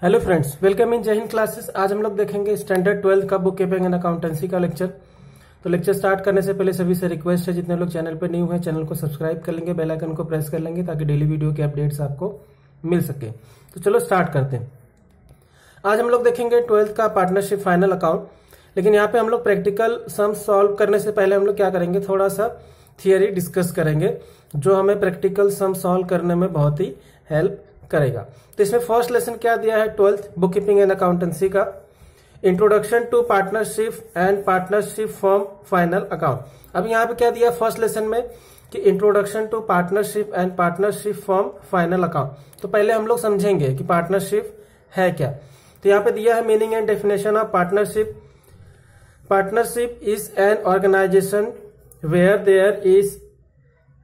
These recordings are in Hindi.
हेलो फ्रेंड्स, वेलकम इन जय हिंद क्लासेस। आज हम लोग देखेंगे स्टैंडर्ड 12 का बुक कीपिंग एंड अकाउंटेंसी का लेक्चर। तो लेक्चर स्टार्ट करने से पहले सभी से रिक्वेस्ट है, जितने लोग चैनल पर न्यू हैं चैनल को सब्सक्राइब कर लेंगे, बेल आइकन को प्रेस कर लेंगे ताकि डेली वीडियो के अपडेट्स आपको मिल सके। तो चलो स्टार्ट करते हैं। आज हम लोग देखेंगे 12th का पार्टनरशिप फाइनल अकाउंट। लेकिन यहाँ पे हम लोग प्रैक्टिकल सम सॉल्व करने से पहले हम लोग क्या करेंगे, थोड़ा सा थियरी डिस्कस करेंगे जो हमें प्रैक्टिकल सम सॉल्व करने में बहुत ही हेल्प करेगा। तो इसमें फर्स्ट लेसन क्या दिया है 12th book keeping and accountancy का, introduction to partnership and partnership firm final account. अब यहाँ पे क्या दिया फर्स्ट लेसन में कि introduction to partnership and partnership firm final account. तो पहले हम लोग समझेंगे कि पार्टनरशिप है क्या। तो यहाँ पे दिया है meaning and definition of partnership. Partnership is an organisation where there is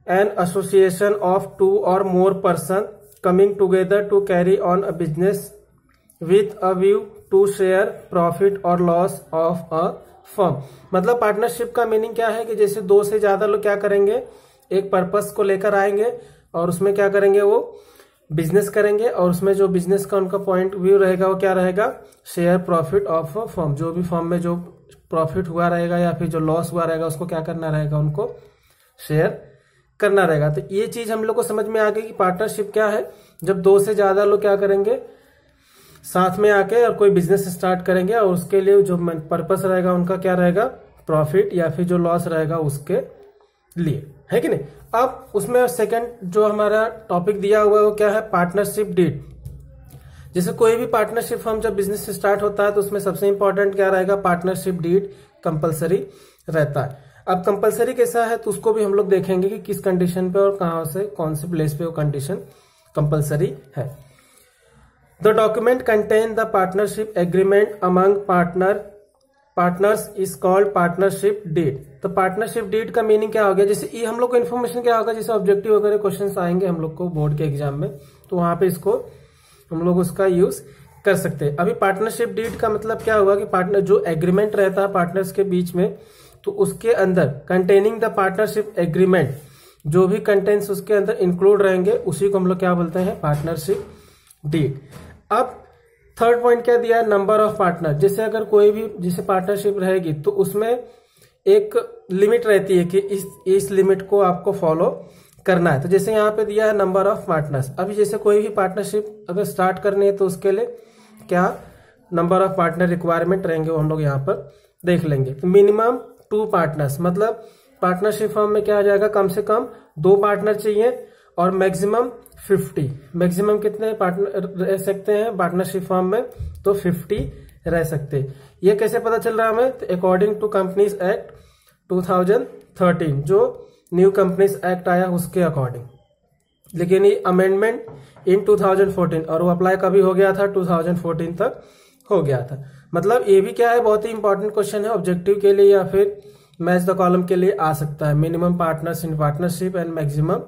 an association of two or more person coming together to carry on a business with a view to share profit or loss of a firm। मतलब पार्टनरशिप का मीनिंग क्या है कि जैसे दो से ज्यादा लोग क्या करेंगे, एक पर्पस को लेकर आएंगे और उसमें क्या करेंगे, वो बिजनेस करेंगे और उसमें जो बिजनेस का उनका पॉइंट व्यू रहेगा वो क्या रहेगा, share profit of a firm. जो भी फर्म में जो प्रॉफिट हुआ रहेगा या फिर जो लॉस हुआ रहेगा उसको क्या करना रहेगा, उनको शेयर करना रहेगा। तो ये चीज हम लोग को समझ में आ गई कि पार्टनरशिप क्या है। जब दो से ज्यादा लोग क्या करेंगे, साथ में आके और कोई बिजनेस स्टार्ट करेंगे और उसके लिए जो पर्पस रहेगा उनका क्या रहेगा, प्रॉफिट या फिर जो लॉस रहेगा उसके लिए, है कि नहीं। अब उसमें सेकंड जो हमारा टॉपिक दिया हुआ है वो क्या है, पार्टनरशिप डीड। जैसे कोई भी पार्टनरशिप फर्म जब बिजनेस स्टार्ट होता है तो उसमें सबसे इंपॉर्टेंट क्या रहेगा, पार्टनरशिप डीड कंपलसरी रहता है। अब कंपलसरी कैसा है तो उसको भी हम लोग देखेंगे कि किस कंडीशन पे और कहां से कौन से प्लेस पे वो कंडीशन कंपलसरी है। The document contain the partnership agreement among partners is called partnership deed. तो पार्टनरशिप डीड का मीनिंग क्या हो गया, जैसे ये हम लोग को इन्फॉर्मेशन क्या होगा, जैसे ऑब्जेक्टिव वगैरह क्वेश्चन आएंगे हम लोग को बोर्ड के एग्जाम में, तो वहां पे इसको हम लोग उसका यूज कर सकते हैं। अभी पार्टनरशिप डीड का मतलब क्या हुआ कि पार्टनर जो एग्रीमेंट रहता है पार्टनर्स के बीच में, तो उसके अंदर कंटेनिंग द पार्टनरशिप एग्रीमेंट, जो भी कंटेंट्स उसके अंदर इंक्लूड रहेंगे उसी को हम लोग क्या बोलते हैं, पार्टनरशिप डीड। अब थर्ड पॉइंट क्या दिया है, नंबर ऑफ पार्टनर। जैसे अगर कोई भी जैसे पार्टनरशिप रहेगी तो उसमें एक लिमिट रहती है कि इस लिमिट को आपको फॉलो करना है। तो जैसे यहाँ पे दिया है नंबर ऑफ पार्टनर्स। अभी जैसे कोई भी पार्टनरशिप अगर स्टार्ट करनी है तो उसके लिए क्या नंबर ऑफ पार्टनर रिक्वायरमेंट रहेंगे वो हम लोग यहाँ पर देख लेंगे। तो मिनिमम 2 पार्टनर्स, मतलब पार्टनरशिप फर्म में क्या आ जाएगा, कम से कम 2 पार्टनर चाहिए और मैक्सिमम 50। मैक्सिमम कितने पार्टनर रह सकते हैं पार्टनरशिप फर्म में, तो 50 रह सकते हैं। ये कैसे पता चल रहा है हमें, तो अकॉर्डिंग टू कंपनीज एक्ट 2013, जो न्यू कंपनीज एक्ट आया उसके अकॉर्डिंग। लेकिन ये अमेंडमेंट इन 2014 और वो अप्लाई कभी हो गया था, 2014 तक हो गया था। मतलब ये भी क्या है, बहुत ही इंपॉर्टेंट क्वेश्चन है ऑब्जेक्टिव के लिए या फिर मैच द कॉलम के लिए आ सकता है। Minimum partners in partnership and maximum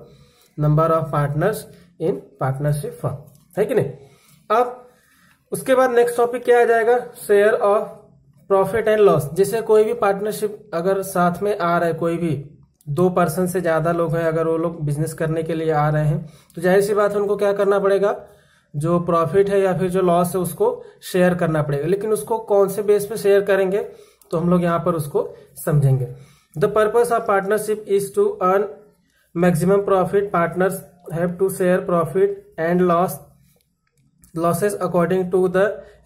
number of partners in partnership firm, है कि नहीं। अब उसके बाद नेक्स्ट टॉपिक क्या आ जाएगा, share of profit and loss. जैसे कोई भी पार्टनरशिप अगर साथ में आ रहा है, कोई भी 2 पर्सन से ज्यादा लोग हैं, अगर वो लोग बिजनेस करने के लिए आ रहे हैं तो जाहिर सी बात है उनको क्या करना पड़ेगा, जो प्रॉफिट है या फिर जो लॉस है उसको शेयर करना पड़ेगा। लेकिन उसको कौन से बेस पे शेयर करेंगे तो हम लोग यहाँ पर उसको समझेंगे। The purpose of partnership is to earn maximum profit. Partners have to share profit and losses according to the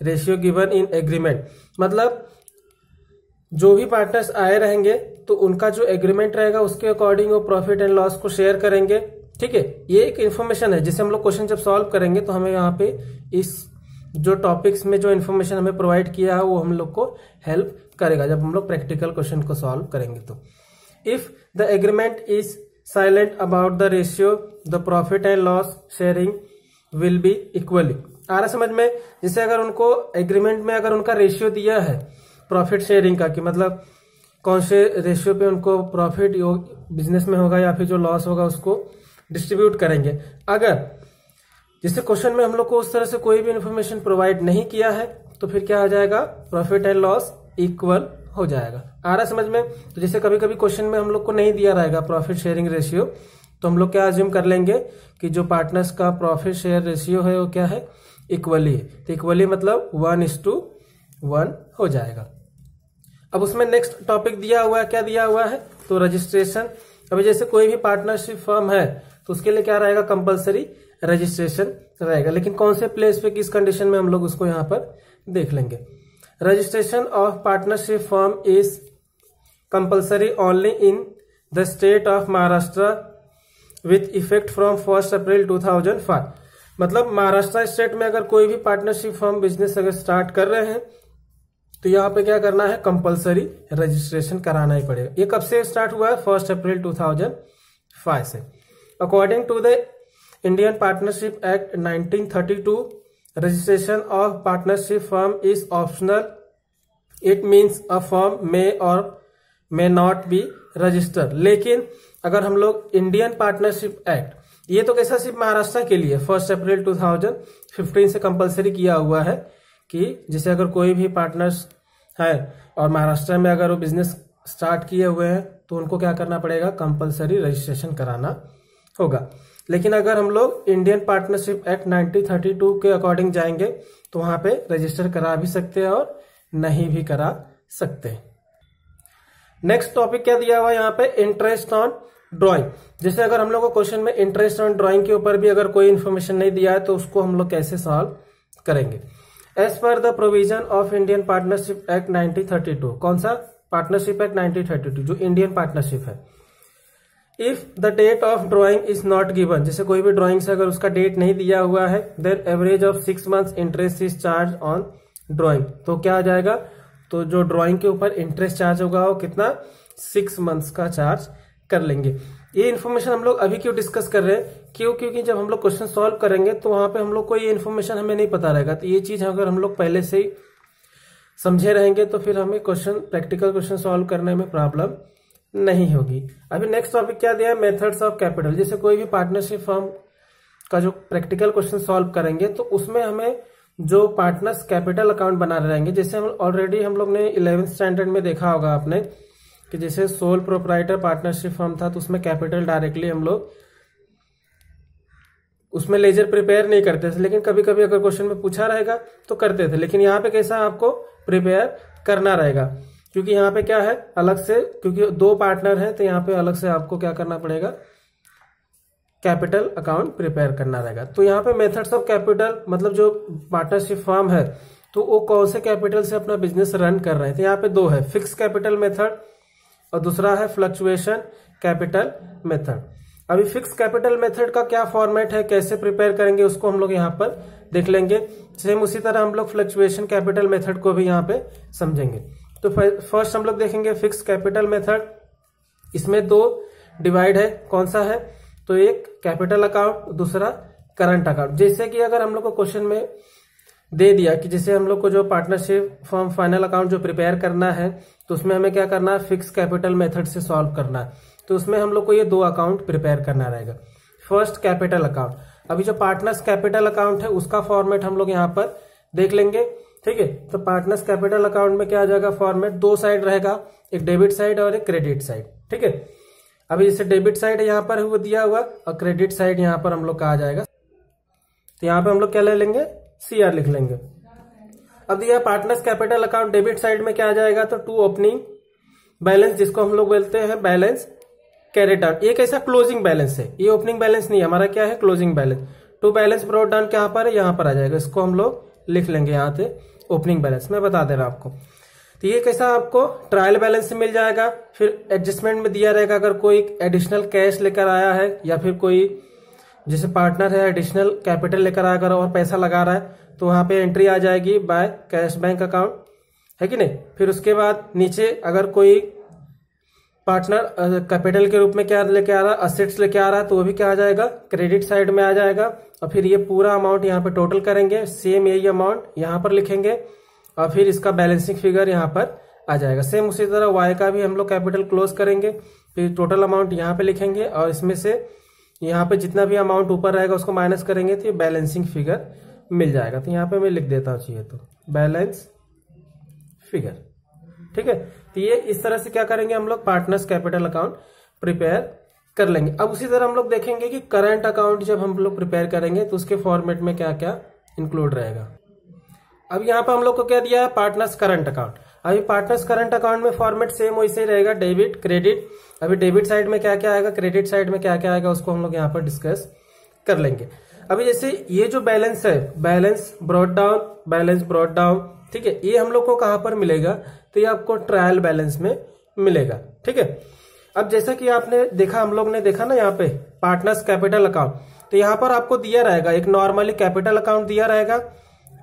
ratio given in agreement. मतलब जो भी पार्टनर्स आए रहेंगे तो उनका जो एग्रीमेंट रहेगा उसके अकॉर्डिंग वो प्रॉफिट एंड लॉस को शेयर करेंगे, ठीक है। ये एक इन्फॉर्मेशन है, जैसे हम लोग क्वेश्चन जब सॉल्व करेंगे तो हमें यहाँ पे इस जो टॉपिक्स में जो इन्फॉर्मेशन हमें प्रोवाइड किया है वो हम लोग को हेल्प करेगा जब हम लोग प्रैक्टिकल क्वेश्चन को सॉल्व करेंगे। तो if the agreement is silent about the ratio, the profit and loss sharing will be equally. आ रहा समझ में, जैसे अगर उनको एग्रीमेंट में अगर उनका रेशियो दिया है प्रॉफिट शेयरिंग का, कि मतलब कौन से रेशियो पे उनको प्रॉफिट बिजनेस में होगा या फिर जो लॉस होगा उसको डिस्ट्रीब्यूट करेंगे। अगर जैसे क्वेश्चन में हम लोग को उस तरह से कोई भी इंफॉर्मेशन प्रोवाइड नहीं किया है तो फिर क्या आ जाएगा, प्रॉफिट एंड लॉस इक्वल हो जाएगा। आ रहा समझ में। तो जैसे कभी कभी क्वेश्चन में हम लोग को नहीं दिया रहेगा प्रॉफिट शेयरिंग रेशियो, तो हम लोग क्या अज्यूम कर लेंगे कि जो पार्टनर्स का प्रॉफिट शेयर रेशियो है वो क्या है, इक्वली है, तो इक्वली मतलब 1:1 हो जाएगा। अब उसमें नेक्स्ट टॉपिक दिया हुआ है, क्या दिया हुआ है, तो रजिस्ट्रेशन। अभी जैसे कोई भी पार्टनरशिप फर्म है तो उसके लिए क्या रहेगा, कंपलसरी रजिस्ट्रेशन रहेगा, लेकिन कौन से प्लेस पे किस कंडीशन में हम लोग उसको यहाँ पर देख लेंगे। Registration of partnership firm is compulsory only in the state of Maharashtra with effect from 1 अप्रैल 2005। मतलब महाराष्ट्र स्टेट में अगर कोई भी पार्टनरशिप फर्म बिजनेस अगर स्टार्ट कर रहे हैं तो यहाँ पे क्या करना है, कंपलसरी रजिस्ट्रेशन कराना ही पड़ेगा। ये कब से स्टार्ट हुआ है, 1 अप्रैल 2005 से। According to the Indian partnership act 1932, registration of partnership firm is optional. It means a firm may or may not be register. लेकिन अगर हम लोग इंडियन पार्टनरशिप एक्ट, ये तो कैसा सिर्फ महाराष्ट्र के लिए 1 अप्रैल 2015 से कंपलसरी किया हुआ है कि जैसे अगर कोई भी पार्टनर्स है और महाराष्ट्र में अगर वो बिजनेस स्टार्ट किए हुए हैं तो उनको क्या करना पड़ेगा, कंपलसरी रजिस्ट्रेशन कराना होगा। लेकिन अगर हम लोग इंडियन पार्टनरशिप एक्ट 1932 के अकॉर्डिंग जाएंगे तो वहां पे रजिस्टर करा भी सकते हैं और नहीं भी करा सकते। नेक्स्ट टॉपिक क्या दिया हुआ है यहाँ पे, इंटरेस्ट ऑन ड्राइंग। जैसे अगर हम लोग को क्वेश्चन में इंटरेस्ट ऑन ड्राइंग के ऊपर भी अगर कोई इन्फॉर्मेशन नहीं दिया है तो उसको हम लोग कैसे सॉल्व करेंगे। As per the provision of Indian partnership act 1932, कौन सा, पार्टनरशिप एक्ट 1932 जो इंडियन पार्टनरशिप है। If the date of drawing is not given, जैसे कोई भी ड्राइंग से अगर उसका डेट नहीं दिया हुआ है, then average of 6 months interest is charge on drawing. तो क्या आ जाएगा, तो जो ड्राइंग के ऊपर इंटरेस्ट चार्ज होगा वो कितना, 6 मंथ्स का चार्ज कर लेंगे। ये इन्फॉर्मेशन हम लोग अभी क्यों डिस्कस कर रहे हैं, क्यों, क्योंकि जब हम लोग क्वेश्चन सॉल्व करेंगे तो वहां पे हम लोग को ये इन्फॉर्मेशन हमें नहीं पता रहेगा। तो ये चीज अगर हम लोग पहले से ही समझे रहेंगे तो फिर हमें क्वेश्चन, प्रैक्टिकल क्वेश्चन सॉल्व करने में प्रॉब्लम नहीं होगी। अभी नेक्स्ट टॉपिक क्या दिया है, मेथड्स ऑफ कैपिटल। जैसे कोई भी पार्टनरशिप फर्म का जो प्रैक्टिकल क्वेश्चन सॉल्व करेंगे तो उसमें हमें जो पार्टनर्स कैपिटल अकाउंट बनाने रहेंगे, जैसे हम ऑलरेडी हम लोग ने 11th स्टैंडर्ड में देखा होगा आपने कि जैसे सोल प्रोप्राइटर पार्टनरशिप फर्म था तो उसमें कैपिटल डायरेक्टली हम लोग उसमें लेजर प्रिपेयर नहीं करते थे, लेकिन कभी कभी अगर क्वेश्चन में पूछा रहेगा तो करते थे। लेकिन यहाँ पे कैसा आपको प्रिपेयर करना रहेगा, क्योंकि यहाँ पे क्या है अलग से, क्योंकि 2 पार्टनर हैं तो यहाँ पे अलग से आपको क्या करना पड़ेगा, कैपिटल अकाउंट प्रिपेयर करना रहेगा। तो यहाँ पे मेथड्स ऑफ कैपिटल मतलब जो पार्टनरशिप फर्म है तो वो कौन से कैपिटल से अपना बिजनेस रन कर रहे हैं, तो यहाँ पे 2 है, फिक्स कैपिटल मेथड और दूसरा है फ्लक्चुएशन कैपिटल मेथड। अभी फिक्स कैपिटल मेथड का क्या फॉर्मेट है, कैसे प्रिपेयर करेंगे उसको हम लोग यहाँ पर देख लेंगे। सेम उसी तरह हम लोग फ्लक्चुएशन कैपिटल मेथड को भी यहाँ पे समझेंगे। तो फर्स्ट हम लोग देखेंगे फिक्स कैपिटल मेथड। इसमें 2 डिवाइड है, कौन सा है, तो एक कैपिटल अकाउंट, दूसरा करंट अकाउंट। जैसे कि अगर हम लोग को क्वेश्चन में दे दिया कि जैसे हम लोग को जो पार्टनरशिप फर्म फाइनल अकाउंट जो प्रिपेयर करना है तो उसमें हमें क्या करना है, फिक्स कैपिटल मेथड से सॉल्व करना है। तो उसमें हम लोग को ये 2 अकाउंट प्रिपेयर करना रहेगा। फर्स्ट कैपिटल अकाउंट, अभी जो पार्टनर्स कैपिटल अकाउंट है उसका फॉर्मेट हम लोग यहाँ पर देख लेंगे, ठीक है। तो पार्टनर्स कैपिटल अकाउंट में क्या आ जाएगा फॉर्मेट, 2 साइड रहेगा, एक डेबिट साइड और एक क्रेडिट साइड, ठीक है। अभी जैसे डेबिट साइड यहाँ पर वो दिया हुआ और क्रेडिट साइड यहाँ पर हम लोग का आ जाएगा, तो यहाँ पे हम लोग क्या ले लेंगे, CR लिख लेंगे। अब दिया partners capital account, debit side में क्या आ जाएगा, तो 2 ओपनिंग बैलेंस, जिसको हम लोग बोलते हैं बैलेंस कैरिड आउट। ये कैसा क्लोजिंग बैलेंस है, ये ओपनिंग बैलेंस नहीं, हमारा क्या है closing balance. 2 balance brought down कहाँ पर है, यहाँ पर आ जाएगा, इसको हम लोग लिख लेंगे यहाँ से ओपनिंग बैलेंस, मैं बता दे रहा हूं आपको। तो ये कैसा आपको ट्रायल बैलेंस से मिल जाएगा। फिर एडजस्टमेंट में दिया रहेगा अगर कोई एडिशनल कैश लेकर आया है या फिर कोई जैसे पार्टनर है एडिशनल कैपिटल लेकर आकर और पैसा लगा रहा है तो वहां पे एंट्री आ जाएगी बाय कैश बैंक अकाउंट, है कि नहीं। फिर उसके बाद नीचे अगर कोई पार्टनर कैपिटल के रूप में क्या लेके आ रहा है, असेट्स लेके आ रहा है, तो वो भी क्या आ जाएगा, क्रेडिट साइड में आ जाएगा। और फिर ये पूरा अमाउंट यहाँ पे टोटल करेंगे, सेम यही अमाउंट यहाँ पर लिखेंगे और फिर इसका बैलेंसिंग फिगर यहाँ पर आ जाएगा। सेम उसी तरह वाई का भी हम लोग कैपिटल क्लोज करेंगे, फिर टोटल अमाउंट यहाँ पे लिखेंगे और इसमें से यहाँ पे जितना भी अमाउंट ऊपर रहेगा उसको माइनस करेंगे तो ये बैलेंसिंग फिगर मिल जाएगा। तो यहाँ पे मैं लिख देता हूँ चाहिए तो बैलेंस फिगर, ठीक है। तो ये इस तरह से क्या करेंगे हम लोग पार्टनर्स कैपिटल अकाउंट प्रिपेयर कर लेंगे। अब उसी तरह हम लोग देखेंगे कि करंट अकाउंट जब हम लोग प्रिपेयर करेंगे तो उसके फॉर्मेट में क्या क्या इंक्लूड रहेगा। अब यहाँ पे हम लोग को क्या दिया है, पार्टनर्स करंट अकाउंट। अभी पार्टनर्स करंट अकाउंट में फॉर्मेट सेम वैसे ही रहेगा, डेबिट क्रेडिट। अभी डेबिट साइड में क्या क्या आएगा, क्रेडिट साइड में क्या क्या आएगा, उसको हम लोग यहाँ पर डिस्कस कर लेंगे। अभी जैसे ये जो बैलेंस है, बैलेंस ब्रॉट डाउन, ठीक है, ये हम लोग को कहां पर मिलेगा, तो ये आपको ट्रायल बैलेंस में मिलेगा। ठीक है, अब जैसा कि आपने देखा, हम लोग ने देखा ना यहाँ पे पार्टनर्स कैपिटल अकाउंट, तो यहाँ पर आपको दिया रहेगा एक नॉर्मली कैपिटल अकाउंट दिया रहेगा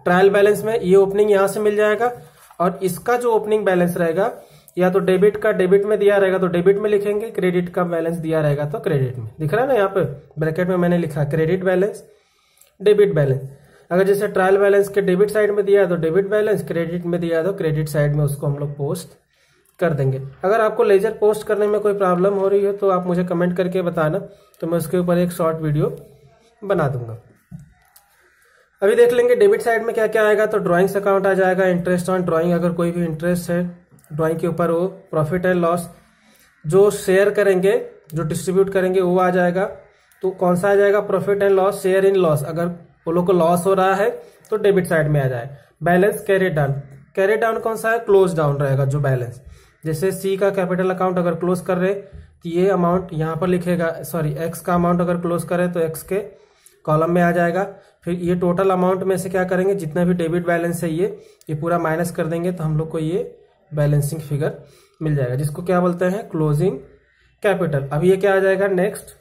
ट्रायल बैलेंस में, ये ओपनिंग यहां से मिल जाएगा। और इसका जो ओपनिंग बैलेंस रहेगा, या तो डेबिट का डेबिट में दिया रहेगा तो डेबिट में लिखेंगे, क्रेडिट का बैलेंस दिया रहेगा तो क्रेडिट में। दिख रहा है ना, यहाँ पे ब्रैकेट में मैंने लिखा क्रेडिट बैलेंस, डेबिट बैलेंस। अगर जैसे ट्रायल बैलेंस के डेबिट साइड में दिया है तो डेबिट बैलेंस, क्रेडिट में दिया है तो क्रेडिट साइड में उसको हम लोग पोस्ट कर देंगे। अगर आपको लेजर पोस्ट करने में कोई प्रॉब्लम हो रही है तो आप मुझे कमेंट करके बताना, तो मैं उसके ऊपर एक शॉर्ट वीडियो बना दूंगा। अभी देख लेंगे डेबिट साइड में क्या क्या आएगा, तो ड्राइंग्स अकाउंट आ जाएगा, इंटरेस्ट ऑन ड्राइंग, अगर कोई भी इंटरेस्ट है ड्राइंग के ऊपर, वो प्रॉफिट एंड लॉस, जो शेयर करेंगे, जो डिस्ट्रीब्यूट करेंगे वो आ जाएगा। तो कौन सा आ जाएगा, profit and loss, share in loss, अगर वो लोग को लॉस हो रहा है तो डेबिट साइड में आ जाए। बैलेंस कैरी डाउन कौन सा है, क्लोज डाउन रहेगा जो बैलेंस। जैसे सी का कैपिटल अकाउंट अगर क्लोज कर रहे तो ये अमाउंट यहाँ पर लिखेगा, सॉरी एक्स का अमाउंट अगर क्लोज करे तो एक्स के कॉलम में आ जाएगा। फिर ये टोटल अमाउंट में से क्या करेंगे, जितना भी डेबिट बैलेंस है ये पूरा माइनस कर देंगे, तो हम लोग को ये बैलेंसिंग फिगर मिल जाएगा, जिसको क्या बोलते हैं, क्लोजिंग कैपिटल। अब ये क्या आ जाएगा, नेक्स्ट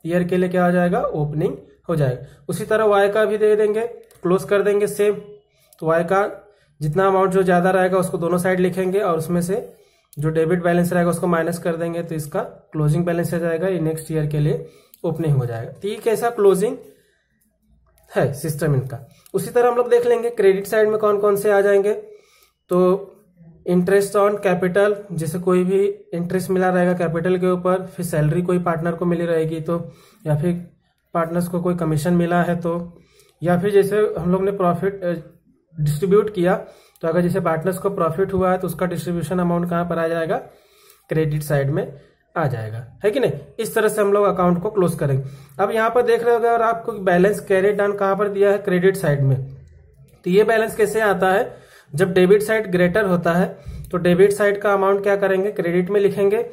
ईयर के लिए क्या आ जाएगा, ओपनिंग हो जाएगा। उसी तरह वाई का भी दे देंगे, क्लोज कर देंगे सेम। तो वाई का जितना अमाउंट जो ज्यादा रहेगा उसको दोनों साइड लिखेंगे, और उसमें से जो डेबिट बैलेंस रहेगा उसको माइनस कर देंगे, तो इसका क्लोजिंग बैलेंस आ जाएगा, ये नेक्स्ट ईयर के लिए ओपनिंग हो जाएगा। तो ये कैसा क्लोजिंग है सिस्टम इनका। उसी तरह हम लोग देख लेंगे क्रेडिट साइड में कौन कौन से आ जाएंगे, तो इंटरेस्ट ऑन कैपिटल, जैसे कोई भी इंटरेस्ट मिला रहेगा कैपिटल के ऊपर, फिर सैलरी कोई पार्टनर को मिली रहेगी तो, या फिर पार्टनर्स को कोई कमीशन मिला है तो, या फिर जैसे हम लोग ने प्रॉफिट डिस्ट्रीब्यूट किया, तो अगर जैसे पार्टनर्स को प्रॉफिट हुआ है तो उसका डिस्ट्रीब्यूशन अमाउंट कहां पर आ जाएगा, क्रेडिट साइड में आ जाएगा, है कि नहीं। इस तरह से हम लोग अकाउंट को क्लोज करेंगे। अब यहाँ पर देख रहे होगे और आपको बैलेंस कैरी डाउन कहां पर दिया है, क्रेडिट साइड में। तो ये बैलेंस कैसे आता है, जब डेबिट साइड ग्रेटर होता है तो डेबिट साइड का अमाउंट क्या करेंगे, क्रेडिट में लिखेंगे,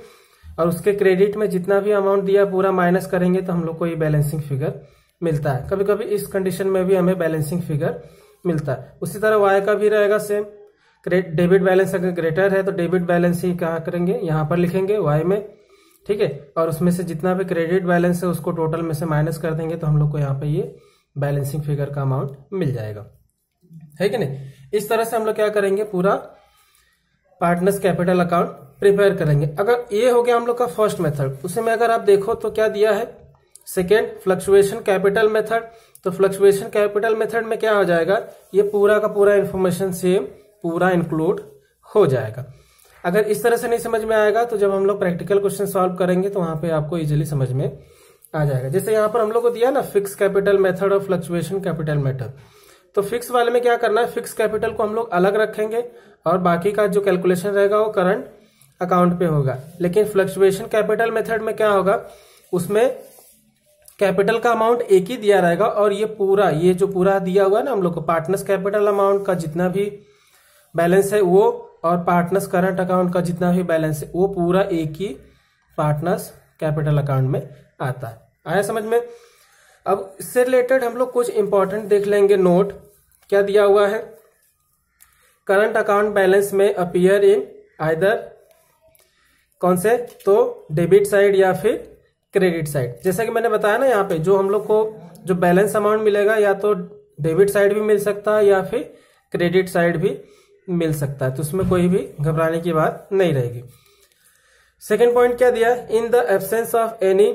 और उसके क्रेडिट में जितना भी अमाउंट दिया पूरा माइनस करेंगे, तो हम लोग को ये बैलेंसिंग फिगर मिलता है। कभी कभी इस कंडीशन में भी हमें बैलेंसिंग फिगर मिलता है। उसी तरह वाई का भी रहेगा सेम, डेबिट बैलेंस अगर ग्रेटर है तो डेबिट बैलेंस ही कहाँ करेंगे, यहाँ पर लिखेंगे वाई में, ठीक है, और उसमें से जितना भी क्रेडिट बैलेंस है उसको टोटल में से माइनस कर देंगे, तो हम लोग को यहाँ पे ये बैलेंसिंग फिगर का अमाउंट मिल जाएगा, है कि नहीं। इस तरह से हम लोग क्या करेंगे, पूरा पार्टनर्स कैपिटल अकाउंट प्रिपेयर करेंगे। अगर ये हो गया हम लोग का फर्स्ट मेथड, उसी में अगर आप देखो तो क्या दिया है, सेकेंड फ्लक्चुएशन कैपिटल मेथड। तो फ्लक्चुएशन कैपिटल मेथड में क्या हो जाएगा, ये पूरा का पूरा इंफॉर्मेशन सेम पूरा इंक्लूड हो जाएगा। अगर इस तरह से नहीं समझ में आएगा तो जब हम लोग प्रैक्टिकल क्वेश्चन सॉल्व करेंगे तो वहां पे आपको इजीली समझ में आ जाएगा। जैसे यहाँ पर हम लोग को दिया ना फिक्स कैपिटल मेथड और फ्लक्चुएशन कैपिटल मेथड, तो फिक्स वाले में क्या करना है, फिक्स कैपिटल को हम लोग अलग रखेंगे और बाकी का जो कैलकुलेशन रहेगा वो करंट अकाउंट पे होगा। लेकिन फ्लक्चुएशन कैपिटल मेथड में क्या होगा, उसमें कैपिटल का अमाउंट एक ही दिया रहेगा, और ये जो पूरा दिया हुआ है ना हम लोग को, पार्टनर्स कैपिटल अमाउंट का जितना भी बैलेंस है वो, और पार्टनर्स करंट अकाउंट का जितना भी बैलेंस है वो पूरा एक ही पार्टनर्स कैपिटल अकाउंट में आता है। आया समझ में। अब इससे रिलेटेड हम लोग कुछ इंपॉर्टेंट देख लेंगे नोट। क्या दिया हुआ है, करंट अकाउंट बैलेंस में अपीयर इन आइदर कौन से, तो डेबिट साइड या फिर क्रेडिट साइड। जैसा कि मैंने बताया ना, यहाँ पे जो हम लोग को जो बैलेंस अमाउंट मिलेगा या तो डेबिट साइड भी मिल सकता है या फिर क्रेडिट साइड भी मिल सकता है, तो उसमें कोई भी घबराने की बात नहीं रहेगी। सेकेंड पॉइंट क्या दिया, in the absence of any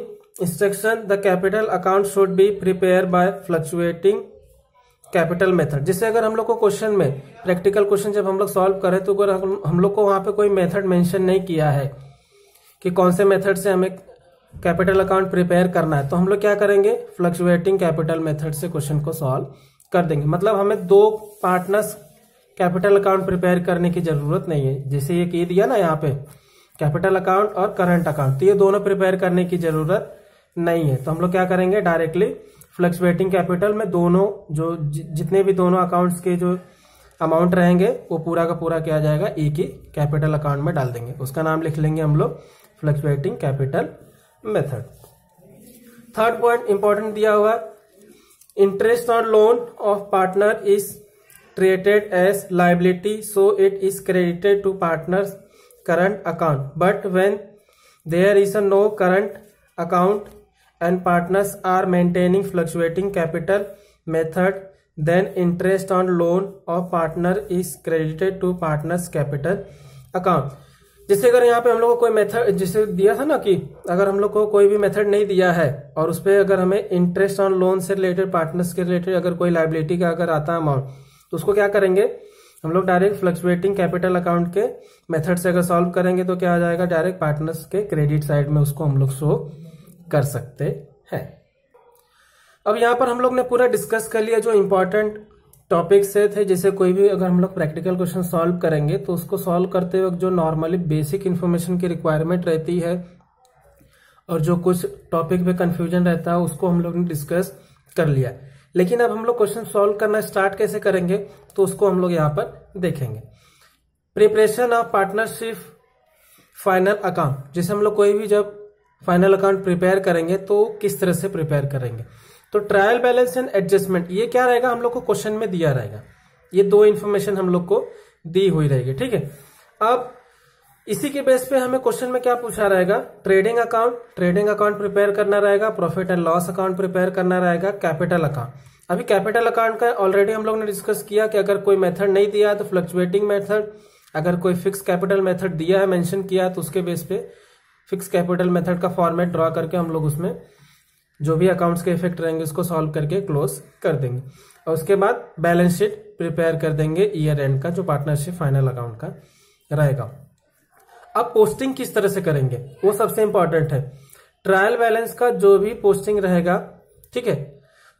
instruction the capital account should be prepare by fluctuating capital method. जैसे अगर हम लोग को क्वेश्चन में प्रैक्टिकल क्वेश्चन जब हम लोग सॉल्व करें तो अगर हम लोग को वहां पे कोई मेथड मेंशन नहीं किया है कि कौन से मेथड से हमें कैपिटल अकाउंट प्रिपेयर करना है, तो हम लोग क्या करेंगे, फ्लक्चुएटिंग कैपिटल मेथड से क्वेश्चन को सॉल्व कर देंगे। मतलब हमें दो पार्टनर्स कैपिटल अकाउंट प्रिपेयर करने की जरूरत नहीं है। जैसे ये दिया ना यहाँ पे कैपिटल अकाउंट और करंट अकाउंट, तो ये दोनों प्रिपेयर करने की जरूरत नहीं है। तो हम लोग क्या करेंगे, डायरेक्टली फ्लक्चुएटिंग कैपिटल में दोनों जो जितने भी दोनों अकाउंट्स के जो अमाउंट रहेंगे वो पूरा का पूरा क्या जाएगा, एक ही कैपिटल अकाउंट में डाल देंगे। उसका नाम लिख लेंगे हम लोग fluctuating capital method. Third point important दिया हुआ, interest on loan of partner is treated as liability so it is credited to partners current account, but when there is a no current account and partners are maintaining fluctuating capital method, then interest on loan of partner is credited to partners capital account। जैसे अगर यहाँ पे हम लोग को कोई मेथड जैसे दिया था ना कि अगर हम लोग को कोई भी मेथड नहीं दिया है और उस पर अगर हमें इंटरेस्ट ऑन लोन से रिलेटेड, पार्टनर्स के रिलेटेड अगर कोई लायबिलिटी का अगर आता है अमाउंट, तो उसको क्या करेंगे हम लोग, डायरेक्ट फ्लक्चुएटिंग कैपिटल अकाउंट के मेथड से अगर सॉल्व करेंगे तो क्या आ जाएगा, डायरेक्ट पार्टनर्स के क्रेडिट साइड में उसको हम लोग शो कर सकते हैं। अब यहां पर हम लोग ने पूरा डिस्कस कर लिया जो इंपॉर्टेंट टॉपिक्स से थे। जैसे कोई भी अगर हम लोग प्रैक्टिकल क्वेश्चन सॉल्व करेंगे तो उसको सॉल्व करते वक्त जो नॉर्मली बेसिक इन्फॉर्मेशन की रिक्वायरमेंट रहती है और जो कुछ टॉपिक पे कंफ्यूजन रहता है उसको हम लोग ने डिस्कस कर लिया। लेकिन अब हम लोग क्वेश्चन सॉल्व करना स्टार्ट कैसे करेंगे तो उसको हम लोग यहाँ पर देखेंगे। Preparation of partnership final account, जैसे हम लोग कोई भी जब फाइनल अकाउंट प्रिपेयर करेंगे तो किस तरह से प्रिपेयर करेंगे, तो ट्रायल बैलेंस एंड एडजस्टमेंट ये क्या रहेगा, हम लोग को क्वेश्चन में दिया रहेगा। ये दो इन्फॉर्मेशन हम लोग को दी हुई रहेगी, ठीक है। अब इसी के बेस पे हमें क्वेश्चन में क्या पूछा रहेगा, ट्रेडिंग अकाउंट प्रिपेयर करना रहेगा, profit and loss account prepare करना रहेगा, कैपिटल अकाउंट। अभी कैपिटल अकाउंट का ऑलरेडी हम लोग ने डिस्कस किया कि अगर कोई मेथड नहीं दिया है तो फ्लक्चुएटिंग मेथड, अगर कोई फिक्स कैपिटल मेथड दिया है, मेंशन किया है, तो उसके बेस पे फिक्स कैपिटल मेथड का फॉर्मेट ड्रॉ करके हम लोग उसमें जो भी अकाउंट्स के इफेक्ट रहेंगे उसको सॉल्व करके क्लोज कर देंगे। और उसके बाद बैलेंस शीट प्रिपेयर कर देंगे ईयर एंड का, जो पार्टनरशिप फाइनल अकाउंट का रहेगा। अब पोस्टिंग किस तरह से करेंगे वो सबसे इंपॉर्टेंट है। ट्रायल बैलेंस का जो भी पोस्टिंग रहेगा, ठीक है,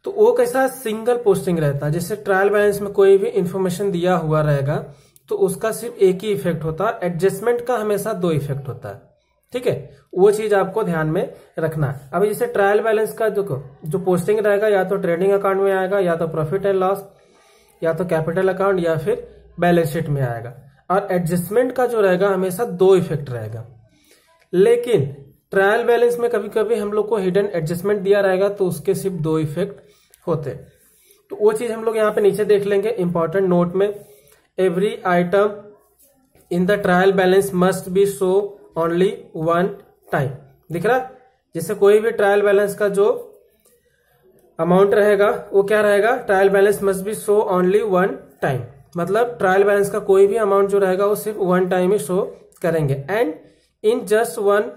तो वो कैसा सिंगल पोस्टिंग रहता है। जैसे ट्रायल बैलेंस में कोई भी इंफॉर्मेशन दिया हुआ रहेगा तो उसका सिर्फ एक ही इफेक्ट होता है, एडजस्टमेंट का हमेशा दो इफेक्ट होता है, ठीक है। वो चीज आपको ध्यान में रखना है। अभी जैसे ट्रायल बैलेंस का जो पोस्टिंग रहेगा या तो ट्रेडिंग अकाउंट में आएगा, या तो प्रॉफिट एंड लॉस, या तो कैपिटल अकाउंट, या फिर बैलेंस शीट में आएगा। और एडजस्टमेंट का जो रहेगा हमेशा दो इफेक्ट रहेगा। लेकिन ट्रायल बैलेंस में कभी कभी हम लोग को हिडन एडजस्टमेंट दिया रहेगा तो उसके सिर्फ दो इफेक्ट होते। तो वो चीज हम लोग यहाँ पे नीचे देख लेंगे इंपॉर्टेंट नोट में। Every item in the trial balance must be show only one time, दिख रहा। जैसे कोई भी ट्रायल बैलेंस का जो अमाउंट रहेगा वो क्या रहेगा, trial balance must be show only one time, मतलब ट्रायल बैलेंस का कोई भी अमाउंट जो रहेगा वो सिर्फ वन टाइम ही शो करेंगे। And in just one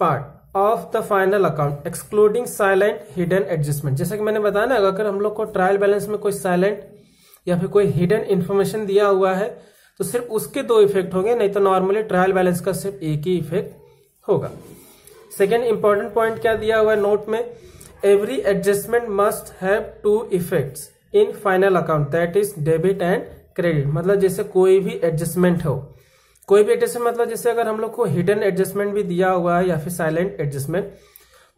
part of the final account excluding silent hidden adjustment. जैसे कि मैंने बताया ना, अगर हम लोग को ट्रायल बैलेंस में कोई साइलेंट या फिर कोई हिडन इंफॉर्मेशन दिया हुआ है तो सिर्फ उसके दो इफेक्ट होंगे, नहीं तो नॉर्मली ट्रायल बैलेंस का सिर्फ एक ही इफेक्ट होगा। सेकेंड इंपॉर्टेंट पॉइंट क्या दिया हुआ है नोट में, every adjustment must have two effects in final account, that is debit and credit. मतलब जैसे कोई भी एडजस्टमेंट हो, कोई भी एडजस्टमेंट मतलब जैसे अगर हम लोग को हिडन एडजस्टमेंट भी दिया हुआ है या फिर साइलेंट एडजस्टमेंट,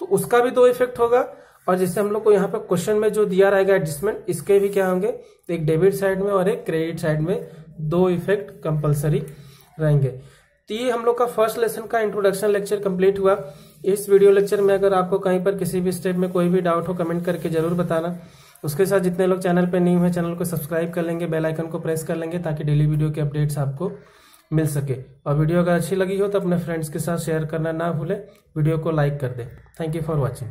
तो उसका भी दो इफेक्ट होगा। और जैसे हम लोग को यहाँ पे क्वेश्चन में जो दिया रहेगा एडजस्टमेंट, इसके भी क्या होंगे, एक डेबिट साइड में और एक क्रेडिट साइड में दो इफेक्ट कंपलसरी रहेंगे। तो ये हम लोग का फर्स्ट लेसन का इंट्रोडक्शन लेक्चर कंप्लीट हुआ। इस वीडियो लेक्चर में अगर आपको कहीं पर किसी भी स्टेप में कोई भी डाउट हो कमेंट करके जरूर बताना। उसके साथ जितने लोग चैनल पर न्यू है चैनल को सब्सक्राइब कर लेंगे, बेल आइकन को प्रेस कर लेंगे ताकि डेली वीडियो के अपडेट्स आपको मिल सके। और वीडियो अगर अच्छी लगी हो तो अपने फ्रेंड्स के साथ शेयर करना ना भूलें, वीडियो को लाइक कर दें। Thank you for watching.